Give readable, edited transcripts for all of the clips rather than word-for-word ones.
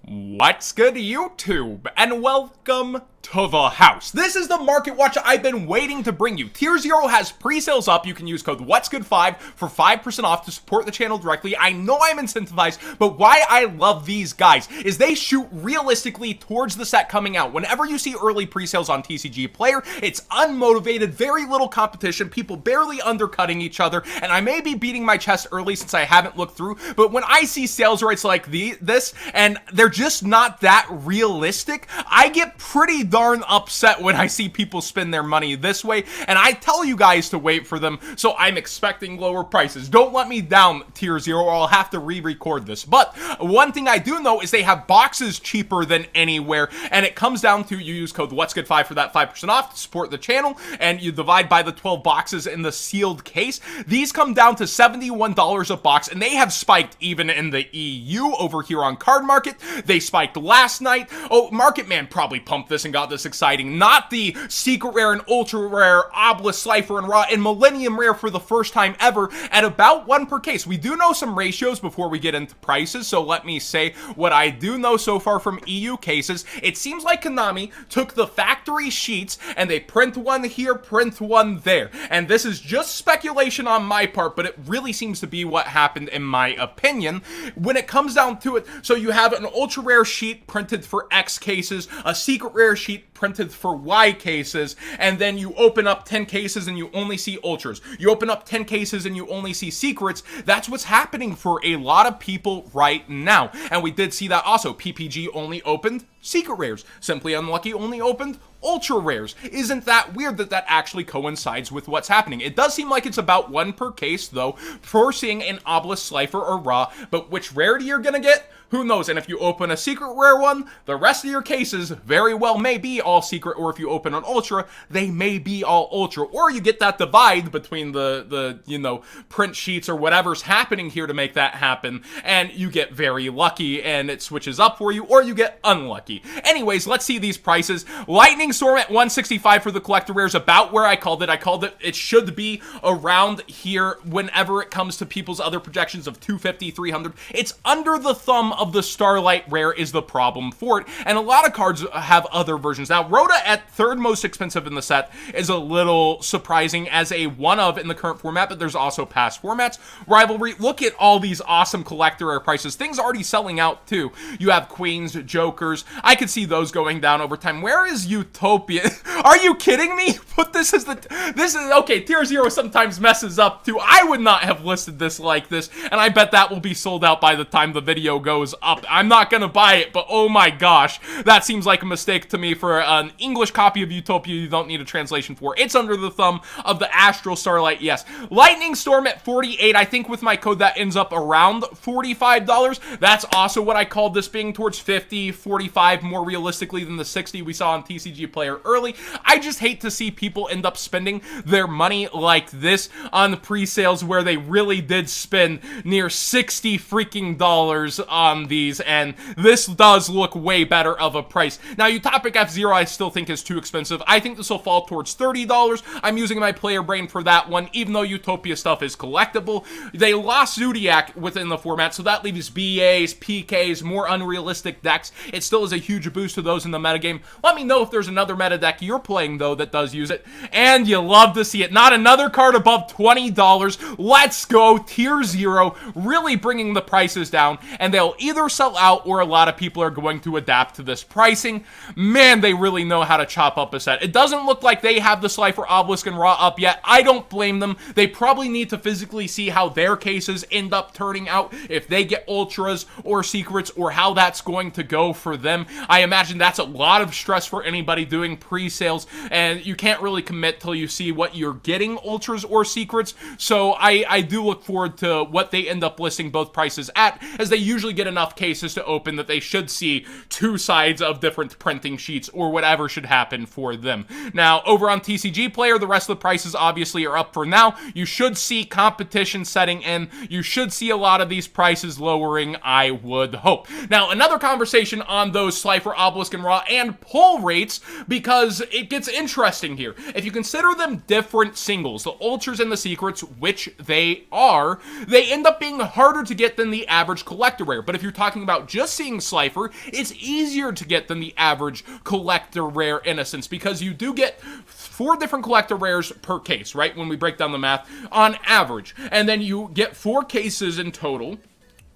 What's good, YouTube? And welcome to the house. This is the market watch I've been waiting to bring you. Tier 0 has pre-sales up. You can use code What'sGood5 for 5% off to support the channel directly. I know I'm incentivized, but why I love these guys is they shoot realistically towards the set coming out. Whenever you see early pre-sales on TCG Player, it's unmotivated, very little competition, people barely undercutting each other, and I may be beating my chest early since I haven't looked through, but when I see sales rates like this, and they're just not that realistic, I get pretty darn upset when I see people spend their money this way, and I tell you guys to wait for them, so I'm expecting lower prices. Don't let me down, Tier 0, or I'll have to re-record this. But one thing I do know is they have boxes cheaper than anywhere, and it comes down to you use code What'sGood5 for that 5% off to support the channel, and you divide by the 12 boxes in the sealed case. These come down to $71 a box, and they have spiked even in the EU over here on Card Market. They spiked last night. Oh, Market Man probably pumped this and got this exciting. Not the secret rare and ultra rare obelisk, cipher, and raw, and millennium rare for the first time ever at about 1 per case. We do know some ratios before we get into prices, so let me say what I do know so far from EU cases. It seems like Konami took the factory sheets and they print one here, print one there. And this is just speculation on my part, but it really seems to be what happened in my opinion. When it comes down to it, so you have an ultra rare sheet printed for X cases, a secret rare sheet printed for Y cases, and then you open up 10 cases and you only see ultras. You open up 10 cases and you only see secrets. That's what's happening for a lot of people right now. And we did see that also. PPG only opened secret rares. Simply Unlucky only opened ultra rares. Isn't that weird that that actually coincides with what's happening? It does seem like it's about 1 per case though for seeing an obelisk, cipher, or raw, but which rarity you're gonna get, who knows? And if you open a secret rare one, the rest of your cases very well may be all secret, or if you open an ultra, they may be all ultra, or you get that divide between the you know, print sheets or whatever's happening here to make that happen, and you get very lucky and it switches up for you, or you get unlucky. Anyways, let's see these prices. Lightning Storm at 165 for the collector rares, about where I called it. I called it should be around here whenever it comes to people's other projections of 250, 300. It's under the thumb of the Starlight rare is the problem for it, and a lot of cards have other versions. Now, Rhoda at third most expensive in the set is a little surprising as a one of in the current format, but there's also past formats. Rivalry, look at all these awesome collector rare prices. Things already selling out too. You have Queens, Jokers. I could see those going down over time. Where is Utopia? Are you kidding me? Put this as this is okay. Tier 0 sometimes messes up too. I would not have listed this like this, and I bet that will be sold out by the time the video goes up. I'm not gonna buy it, but oh my gosh, that seems like a mistake to me for an English copy of Utopia you don't need a translation for. It's under the thumb of the Astral Starlight, yes. Lightning Storm at 48, I think with my code that ends up around $45. That's also what I called this being towards 50, 45 more realistically than the 60 we saw on TCG Player early. I just hate to see people end up spending their money like this on the pre-sales where they really did spend near 60 freaking dollars on these, and this does look way better of a price. Now, Utopic F-Zero I still think is too expensive. I think this will fall towards $30. I'm using my player brain for that one, even though Utopia stuff is collectible. They lost Zodiac within the format, so that leaves BAs, PKs, more unrealistic decks. It still is a huge boost to those in the metagame. Let me know if there's another meta deck you're playing, though, that does use it, and you love to see it. Not another card above $20. Let's go. Tier 0 really bringing the prices down, and they'll either sell out or a lot of people are going to adapt to this pricing. Man, they really know how to chop up a set. It doesn't look like they have the Cipher, Obelisk, and Raw up yet. I don't blame them. They probably need to physically see how their cases end up turning out, if they get ultras or secrets, or how that's going to go for them. I imagine that's a lot of stress for anybody doing pre-sales, and you can't really commit till you see what you're getting, ultras or secrets. So I do look forward to what they end up listing both prices at, as they usually get enough cases to open that they should see two sides of different printing sheets or whatever should happen for them. Now, over on TCG Player, the rest of the prices obviously are up for now. You should see competition setting in. You should see a lot of these prices lowering, I would hope. Now, another conversation on those Slifer, Obelisk, and Ra, and pull rates, because it gets interesting here. If you consider them different singles, the Ultras and the Secrets, which they are, they end up being harder to get than the average collector rare. But if you're talking about just seeing Slifer, it's easier to get than the average collector rare in a sense, because you do get 4 different collector rares per case, right? When we break down the math on average. And then you get 4 cases in total.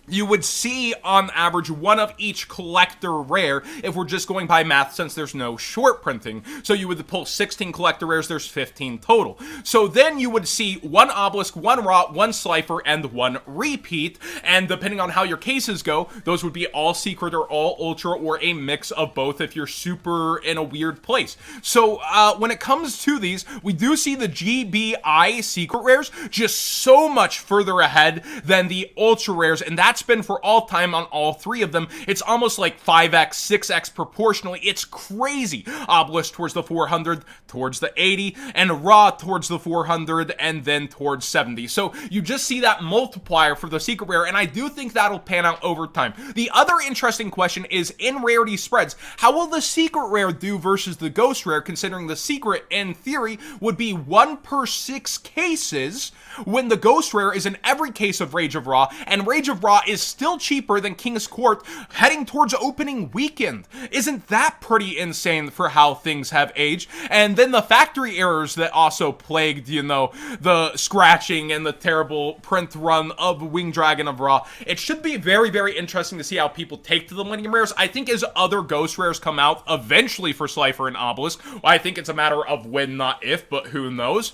You would see, on average, 1 of each collector rare if we're just going by math, since there's no short printing. So you would pull 16 collector rares, there's 15 total. So then you would see 1 Obelisk, 1 Ra, 1 Slifer, and 1 repeat. And depending on how your cases go, those would be all Secret or all Ultra, or a mix of both if you're super in a weird place. So when it comes to these, we do see the GBI Secret rares just so much further ahead than the Ultra rares, and that's been for all time on all 3 of them. It's almost like 5x, 6x proportionally. It's crazy. Obelisk towards the 400, towards the 80, and Ra towards the 400, and then towards 70. So you just see that multiplier for the Secret rare, and I do think that'll pan out over time. The other interesting question is, in rarity spreads, how will the Secret rare do versus the Ghost rare, considering the Secret, in theory, would be 1 per 6 cases, when the Ghost rare is in every case of Rage of Ra, and Rage of Ra is still cheaper than King's Court heading towards opening weekend. Isn't that pretty insane for how things have aged? And then the factory errors that also plagued, you know, the scratching and the terrible print run of Winged Dragon of Ra. It should be very, very interesting to see how people take to the Millennium Rares. I think as other Ghost Rares come out eventually for Slifer and Obelisk, I think it's a matter of when, not if, but who knows.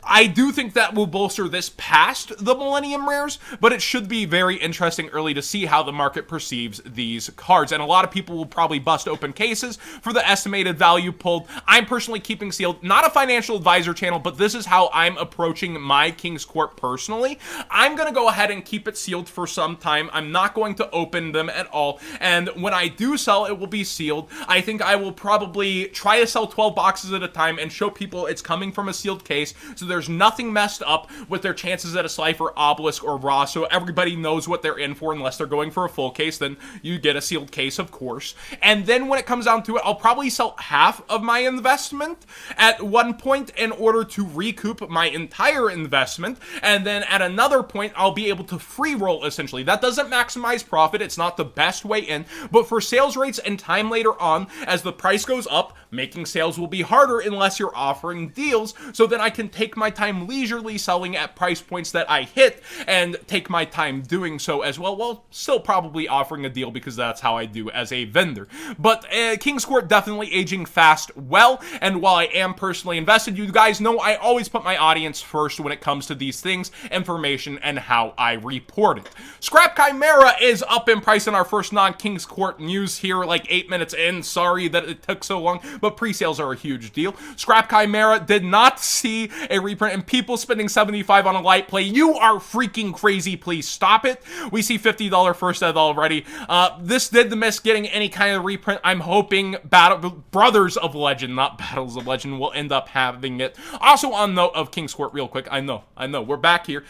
I do think that will bolster this past the Millennium Rares, but it should be very interesting early to see how the market perceives these cards. And a lot of people will probably bust open cases for the estimated value pulled. I'm personally keeping sealed. Not a financial advisor channel, but this is how I'm approaching my King's Court personally. I'm going to go ahead and keep it sealed for some time. I'm not going to open them at all. And when I do sell, it will be sealed. I think I will probably try to sell 12 boxes at a time and show people it's coming from a sealed case, so there's nothing messed up with their chances at a Slifer, Obelisk, or Ra, so everybody knows what they're in for. Unless they're going for a full case, then you get a sealed case, of course. And then when it comes down to it, I'll probably sell half of my investment at one point in order to recoup my entire investment, and then at another point, I'll be able to free roll, essentially. That doesn't maximize profit. It's not the best way in, but for sales rates and time later on, as the price goes up, making sales will be harder unless you're offering deals, so then I can take my time leisurely selling at price points that I hit, and take my time doing so as well, while still probably offering a deal, because that's how I do as a vendor. But King's Court definitely aging fast well, and while I am personally invested, you guys know I always put my audience first when it comes to these things, information, and how I report it. Scrap Chimera is up in price in our first non-King's Court news here, like 8 minutes in. Sorry that it took so long, but pre-sales are a huge deal. Scrap Chimera did not see a reprint, and people spending $75 on a light play, you are freaking crazy. Please stop it. We see $50 first ed already. This did miss getting any kind of reprint. I'm hoping Brothers of Legend, not Battles of Legend, will end up having it. Also, on note of King's Court, real quick, I know, we're back here.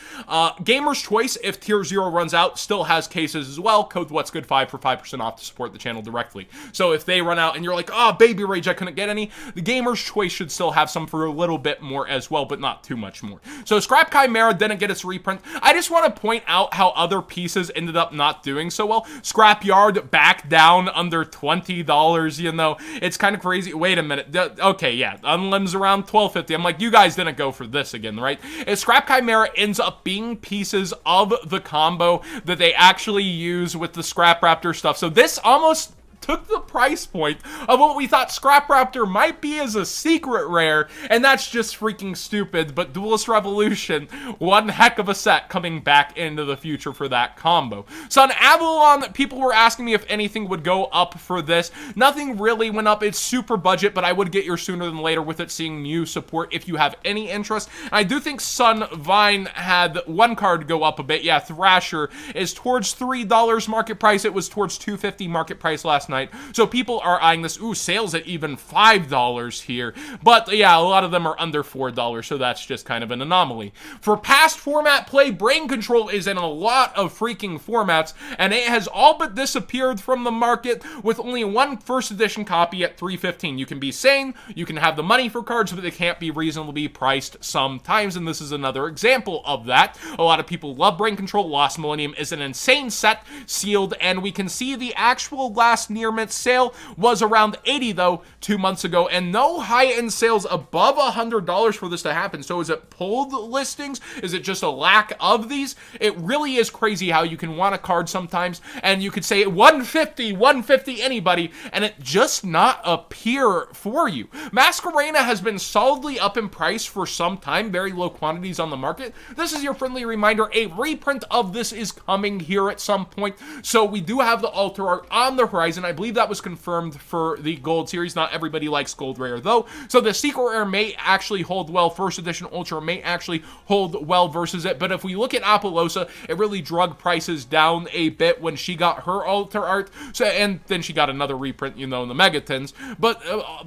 Gamer's Choice, if Tier 0 runs out, still has cases as well. Code What's Good 5 for 5% off to support the channel directly. So if they run out and you're like, oh, Baby Rage, I couldn't get any, the Gamer's Choice should still have some for a little bit more as well, but not too much more. So Scrap Chimera didn't get its reprint. I just want to point out how other pieces ended up not doing so well. Scrapyard back down under $20, you know, it's kind of crazy. Wait a minute. Okay, yeah, Unlim's around $12.50. I'm like, you guys didn't go for this again, right? Scrap Chimera ends up being pieces of the combo that they actually use with the Scrap Raptor stuff. So this almost took the price point of what we thought Scrap Raptor might be as a secret rare, and that's just freaking stupid. But Duelist Revolution, one heck of a set coming back into the future for that combo. So on Avalon, people were asking me if anything would go up for this. Nothing really went up. It's super budget, but I would get your sooner than later with it seeing new support if you have any interest. I do think Sun Vine had one card go up a bit. Yeah, Thrasher is towards $3 market price. It was towards $2.50 market price last night. tonight. So people are eyeing this. Ooh, sales at even $5 here. But yeah, a lot of them are under $4, so that's just kind of an anomaly. For past format play, Brain Control is in a lot of freaking formats, and it has all but disappeared from the market with only one first edition copy at $3.15. You can be sane, you can have the money for cards, but they can't be reasonably priced sometimes, and this is another example of that. A lot of people love Brain Control. Lost Millennium is an insane set, sealed, and we can see the actual last near mint sale was around $80 though 2 months ago, and no high-end sales above $100 for this to happen. So is it pulled listings? Is it just a lack of these? It really is crazy how you can want a card sometimes and you could say 150 anybody, and it just not appear for you. Masquerena has been solidly up in price for some time, very low quantities on the market. This is your friendly reminder, a reprint of this is coming here at some point. So we do have the Alter Art on the horizon. I believe that was confirmed for the Gold Series. Not everybody likes Gold Rare though. So the Secret Rare may actually hold well. First Edition Ultra may actually hold well versus it. But if we look at Apollosa, it really drug prices down a bit when she got her Alter Art. So, and then she got another reprint, you know, in the Megatons. But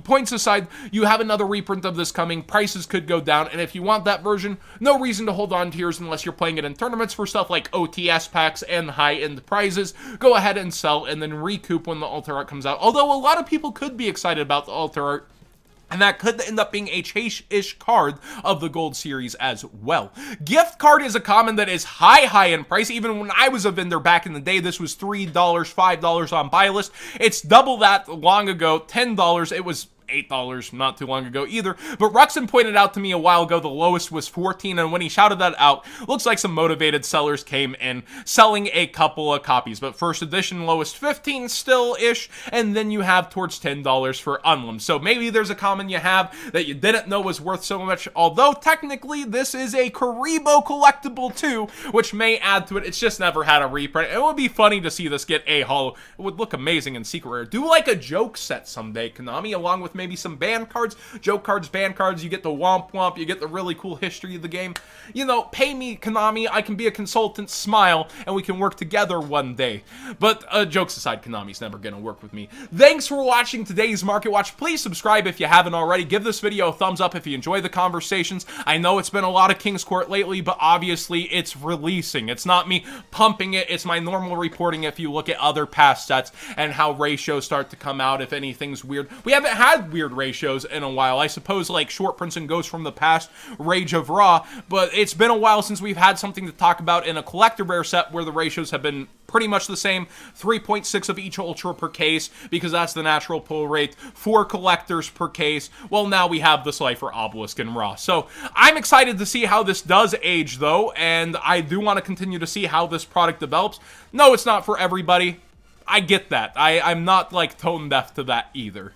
points aside, you have another reprint of this coming. Prices could go down. And if you want that version, no reason to hold on to yours unless you're playing it in tournaments for stuff like OTS packs and high-end prizes. Go ahead and sell and then recoup when the Alter Art comes out. Although a lot of people could be excited about the Alter Art, and that could end up being a chase-ish card of the Gold Series as well. Gift card is a common that is high in price. Even when I was a vendor back in the day, this was $3, $5 on buy list. It's double that long ago, $10. It was $8 not too long ago either. But Ruxin pointed out to me a while ago the lowest was $14, and when he shouted that out, looks like some motivated sellers came in selling a couple of copies. But first edition lowest $15 still-ish, and then you have towards $10 for Unlim. So maybe there's a common you have that you didn't know was worth so much, although technically this is a Karibo collectible too, which may add to it. It's just never had a reprint. It would be funny to see this get a holo. It would look amazing in Secret Rare. Do like a joke set someday, Konami, along with maybe some band cards, joke cards, band cards. You get the Womp Womp, you get the really cool history of the game. You know, pay me, Konami, I can be a consultant, smile, and we can work together one day. But jokes aside, Konami's never gonna work with me. Thanks for watching today's Market Watch. Please subscribe if you haven't already. Give this video a thumbs up if you enjoy the conversations. I know it's been a lot of King's Court lately, but obviously it's releasing. It's not me pumping it, it's my normal reporting if you look at other past sets and how ratios start to come out if anything's weird. We haven't had weird ratios in a while. I suppose like Short Prince and Ghost from the past, Rage of Ra, but it's been a while since we've had something to talk about in a collector rare set where the ratios have been pretty much the same. 3.6 of each Ultra per case, because that's the natural pull rate. 4 collectors per case. Well, now we have the Slifer, Obelisk, and Ra. So I'm excited to see how this does age, though, and I do want to continue to see how this product develops. No, it's not for everybody. I get that. I'm not, like, tone deaf to that either.